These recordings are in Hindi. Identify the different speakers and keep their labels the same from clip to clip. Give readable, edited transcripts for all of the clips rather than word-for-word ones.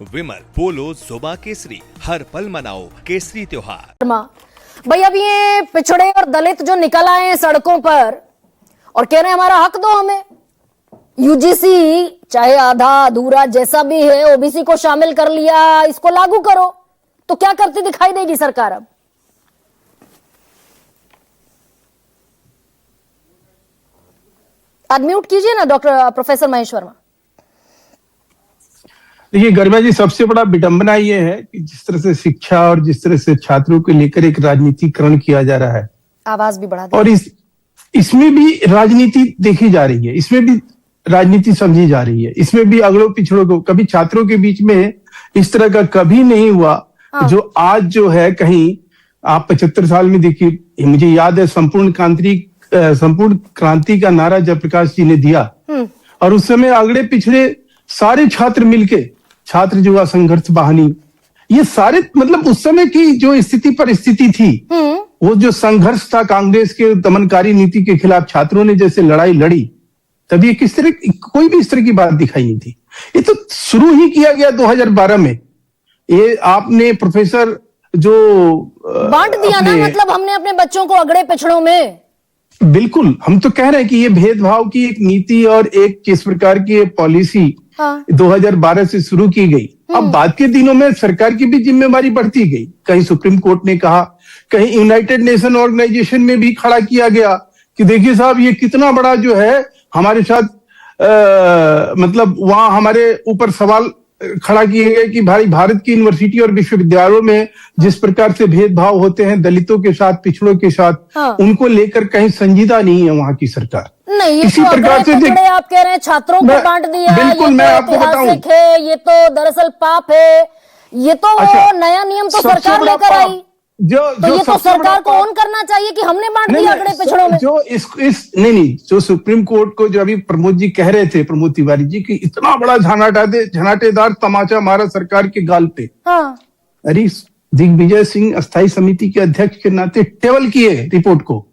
Speaker 1: विमल पोलो जुबा केसरी, हर पल मनाओ केसरी त्योहार।
Speaker 2: भाई अब ये पिछड़े और दलित जो निकल आए हैं सड़कों पर और कह रहे हैं हमारा हक दो हमें, यूजीसी चाहे आधा अधूरा जैसा भी है ओबीसी को शामिल कर लिया, इसको लागू करो, तो क्या करती दिखाई देगी सरकार अब? अनम्यूट कीजिए ना डॉक्टर प्रोफेसर महेश वर्मा।
Speaker 3: देखिए गर्मा जी, सबसे बड़ा विडंबना ये है कि जिस तरह से शिक्षा और जिस तरह से छात्रों को लेकर एक राजनीतिकरण किया जा रहा है,
Speaker 2: आवाज भी बढ़ा दी,
Speaker 3: और इसमें भी राजनीति देखी जा रही है, इसमें भी राजनीति समझी जा रही है, इसमें भी अगड़ों पिछड़ों को, कभी छात्रों के बीच में इस तरह का कभी नहीं हुआ।
Speaker 2: हाँ।
Speaker 3: जो आज जो है, कहीं आप 75 साल में देखिए, मुझे याद है संपूर्ण क्रांति का नारा जयप्रकाश जी ने दिया, और उस समय अगड़े पिछड़े सारे छात्र मिलके छात्र युवा संघर्ष वाहिनी, ये सारे मतलब उस समय की जो स्थिति परिस्थिति थी, वो जो संघर्ष था कांग्रेस के दमनकारी नीति के खिलाफ, छात्रों ने जैसे लड़ाई लड़ी, तभी किस तरह कोई भी इस तरह की बात दिखाई नहीं थी। ये तो शुरू ही किया गया 2012 में। ये आपने प्रोफेसर जो
Speaker 2: बांट दिया ना, मतलब हमने अपने बच्चों को अगड़े पिछड़ों में।
Speaker 3: बिल्कुल, हम तो कह रहे हैं कि ये भेदभाव की एक नीति और एक किस प्रकार की पॉलिसी 2012 से शुरू की गई। अब बाद के दिनों में सरकार की भी जिम्मेवारी बढ़ती गई। कहीं सुप्रीम कोर्ट ने कहा, कहीं यूनाइटेड नेशन ऑर्गेनाइजेशन में भी खड़ा किया गया कि देखिए साहब, ये कितना बड़ा जो है हमारे साथ मतलब वहां हमारे ऊपर सवाल खड़ा किए गए कि भाई भारत की यूनिवर्सिटी और विश्वविद्यालयों में जिस प्रकार से भेदभाव होते हैं दलितों के साथ, पिछड़ों के साथ, उनको लेकर कहीं संजीदा नहीं है वहां की सरकार।
Speaker 2: नहीं, इसी तो प्रकार से आप कह रहे हैं छात्रों को बांट दिया,
Speaker 3: बिल्कुल, मैं आपको
Speaker 2: ऐतिहासिक है, ये तो दरअसल पाप है, ये तो वो नया नियम तो सरकार लेकर आई, तो ये तो सरकार को ऑन करना चाहिए कि हमने बांट दिया अगड़े पिछड़ों में।
Speaker 3: जो नहीं, जो सुप्रीम कोर्ट को जो अभी प्रमोद जी कह रहे थे, प्रमोद तिवारी जी, कि इतना बड़ा झनाटेदार तमाचा मारा सरकार के गाल पे। अरे दिग्विजय सिंह अस्थायी समिति के अध्यक्ष के नाते टेबल किए रिपोर्ट को,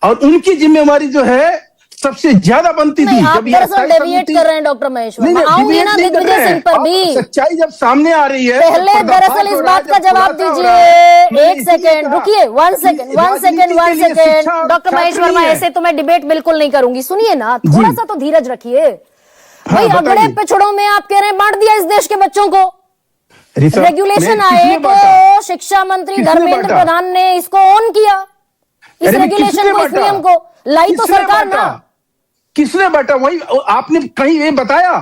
Speaker 3: और उनकी जिम्मेवारी जो है सबसे ज्यादा बनती थी।
Speaker 2: जब डेविएट कर रहे हैं डॉक्टर महेश वर्मा, आऊंगी ना दिग्विजय सिंह पर भी।
Speaker 3: सच्चाई जब सामने आ रही है,
Speaker 2: पहले दरअसल इस बात का जवाब दीजिए। एक सेकेंड रुकिए, one second doctor Mahesh Verma, ऐसे तो मैं डिबेट बिल्कुल नहीं करूंगी, सुनिए ना, थोड़ा सा तो धीरज रखिए। भाई अगड़े पिछड़ों में आप कह रहे हैं बांट दिया इस देश के बच्चों को। रेगुलेशन आए तो शिक्षा मंत्री धर्मेंद्र प्रधान ने इसको ऑन किया, इस रेगुलेशन को, इस नियम को लाई तो सरकार ना।
Speaker 3: किसने बांटा? वही आपने कहीं ये बताया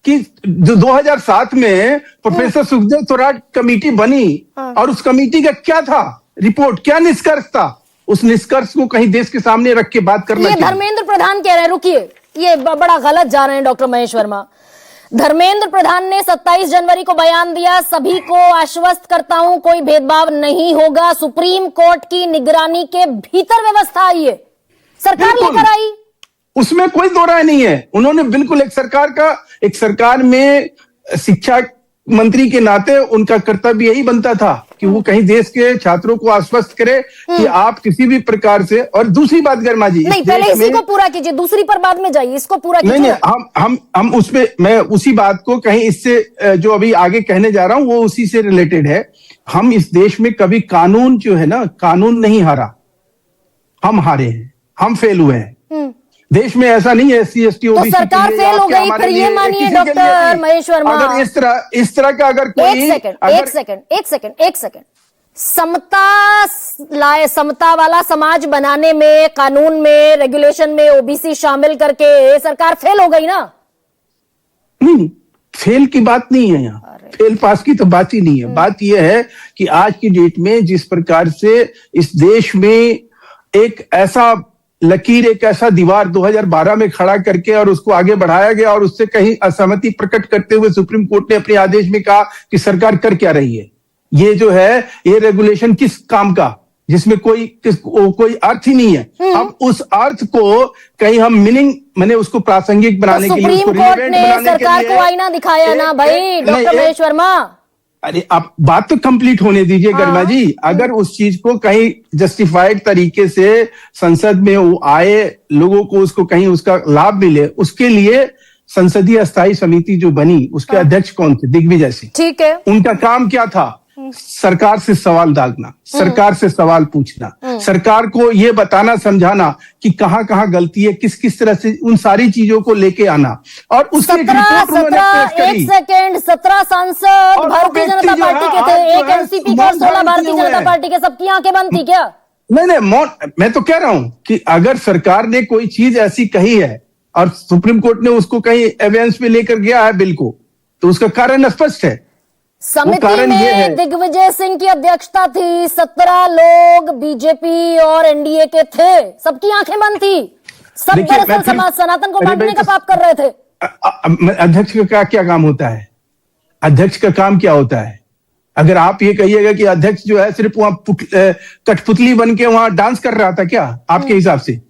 Speaker 3: कि 2007 में प्रोफेसर सुखदेव तोराट कमेटी बनी, और उस कमेटी का क्या था रिपोर्ट, क्या निष्कर्ष था? उस निष्कर्ष को कहीं देश के सामने रख के बात करना चाहिए।
Speaker 2: धर्मेंद्र प्रधान कह रहे हैं, रुकिए, ये बड़ा गलत जा रहे हैं डॉक्टर महेश वर्मा। धर्मेंद्र प्रधान ने 27 जनवरी को बयान दिया, सभी को आश्वस्त करता हूं कोई भेदभाव नहीं होगा, सुप्रीम कोर्ट की निगरानी के भीतर व्यवस्था आई है, सरकार लेकर आई,
Speaker 3: उसमें कोई दो राय नहीं है। उन्होंने बिल्कुल एक सरकार में शिक्षा मंत्री के नाते उनका कर्तव्य यही बनता था कि वो कहीं देश के छात्रों को आश्वस्त करे कि आप किसी भी प्रकार से। और दूसरी बात गर्मा जी,
Speaker 2: नहीं पहले इसी को पूरा कीजिए, दूसरी पर बाद में जाइए, इसको पूरा कीजिए।
Speaker 3: नहीं, हम उसमें, मैं उसी बात को कहीं इससे जो अभी आगे कहने जा रहा हूं वो उसी से रिलेटेड है। हम इस देश में कभी कानून जो है ना, कानून नहीं हारा, हम हारे हैं, हम फेल हुए हैं। देश में ऐसा नहीं है SC ST OBC
Speaker 2: तो सरकार फेल हो गई, फिर ये मानिए डॉक्टर महेश वर्मा,
Speaker 3: अगर इस तरह का अगर कोई
Speaker 2: एक सेकंड समता वाला समाज बनाने में, कानून में, रेगुलेशन में ओबीसी शामिल करके सरकार फेल हो गई ना? नहीं,
Speaker 3: फेल की बात नहीं है यहाँ, फेल पास की तो बात ही नहीं है। बात यह है कि आज की डेट में जिस प्रकार से इस देश में एक ऐसा लकीर, एक ऐसा दीवार 2012 में खड़ा करके और उसको आगे बढ़ाया गया, और उससे कहीं असहमति प्रकट करते हुए सुप्रीम कोर्ट ने अपने आदेश में कहा कि सरकार कर क्या रही है, ये जो है ये रेगुलेशन किस काम का, जिसमें कोई अर्थ ही नहीं है। अब उस अर्थ को कहीं हम मैंने उसको प्रासंगिक बनाने के लिए,
Speaker 2: सुप्रीम कोर्ट ने सरकार को आईना दिखाया ना भाई डॉक्टर महेश वर्मा।
Speaker 3: अरे आप बात तो कंप्लीट होने दीजिए गर्मा जी। अगर उस चीज को कहीं जस्टिफाइड तरीके से संसद में वो आए, लोगों को उसको कहीं उसका लाभ मिले, उसके लिए संसदीय स्थायी समिति जो बनी उसके अध्यक्ष कौन थे? दिग्विजय सिंह।
Speaker 2: ठीक है।
Speaker 3: उनका काम क्या था? सरकार से सवाल दागना, सरकार से सवाल पूछना, सरकार को ये बताना समझाना कि कहां कहां गलती है, किस किस तरह से उन सारी चीजों को लेके आना। और उसकी एक रिपोर्ट उन्होंने पेश करी।
Speaker 2: एक सेकेंड, 17 सांसद भारतीय जनता पार्टी के थे, एक एनसीपी का और 16 भारतीय जनता पार्टी के। सबकी आंखें बंद थी क्या?
Speaker 3: नहीं, मैं तो कह रहा हूं कि अगर सरकार ने कोई चीज ऐसी कही है और सुप्रीम कोर्ट ने उसको कहीं एविडेंस पे लेकर गया है बिल को, तो उसका कारण स्पष्ट है।
Speaker 2: समिति में दिग्विजय सिंह की अध्यक्षता थी, 17 लोग बीजेपी और एनडीए के थे, सबकी आंखें बंद थी। सब दरअसल समाज सनातन को बांटने का पाप कर रहे थे।
Speaker 3: अध्यक्ष का क्या काम होता है? अध्यक्ष का काम क्या होता है? अगर आप ये कहिएगा कि अध्यक्ष जो है सिर्फ वहां कठपुतली बन के वहां डांस कर रहा था क्या, आपके हिसाब से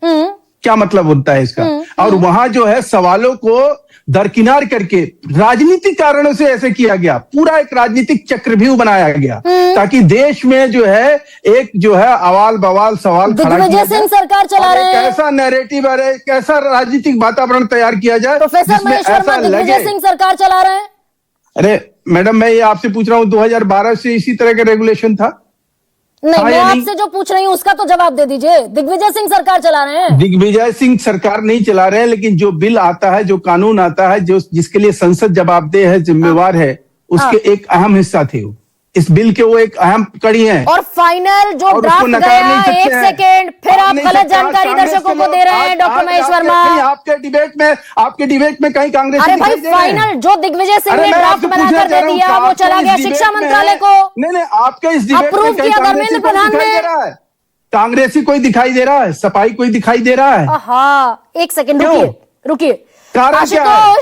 Speaker 3: क्या मतलब होता है इसका? और वहां जो है सवालों को दरकिनार करके राजनीतिक कारणों से ऐसे किया गया, पूरा एक राजनीतिक चक्रव्यूह बनाया गया ताकि देश में जो है एक जो है अवाल बवाल सवाल खड़ा किया
Speaker 2: दिग्विजय सिंह सरकार चला रहे हैं।
Speaker 3: कैसा नैरेटिव है, कैसा राजनीतिक वातावरण तैयार किया जाए
Speaker 2: प्रोफेसर महेश वर्मा दिग्विजय सिंह सरकार चला रहे हैं।
Speaker 3: अरे मैडम, मैं ये आपसे पूछ रहा हूँ 2012 से इसी तरह का रेगुलेशन था?
Speaker 2: नहीं, मैं आपसे जो पूछ रही हूँ उसका तो जवाब दे दीजिए। दिग्विजय सिंह सरकार चला रहे हैं। दिग्विजय
Speaker 3: सिंह सरकार नहीं चला रहे हैं, लेकिन जो बिल आता है, जो कानून आता है, जो जिसके लिए संसद जवाबदेह है, जिम्मेवार है, उसके एक अहम हिस्सा थे वो। इस बिल के वो एक अहम कड़ी है।
Speaker 2: और फाइनल जो ड्राफ्ट गया, एक सेकेंड, फिर आप गलत जानकारी दर्शकों को दे रहे हैं डॉक्टर महेश वर्मा।
Speaker 3: आपके डिबेट में कहीं कांग्रेस,
Speaker 2: अरे भाई फाइनल जो दिग्विजय सिंह ने ड्राफ्ट बनाकर दे दिया वो चला गया शिक्षा मंत्रालय को।
Speaker 3: नहीं, आपके इस डिबेट
Speaker 2: अप्रूव किया धर्मेंद्र प्रधान ने।
Speaker 3: कांग्रेसी कोई दिखाई दे रहा है? सपाई कोई दिखाई दे रहा है?
Speaker 2: हाँ, एक सेकेंड रुकिए।
Speaker 3: कारण क्या है?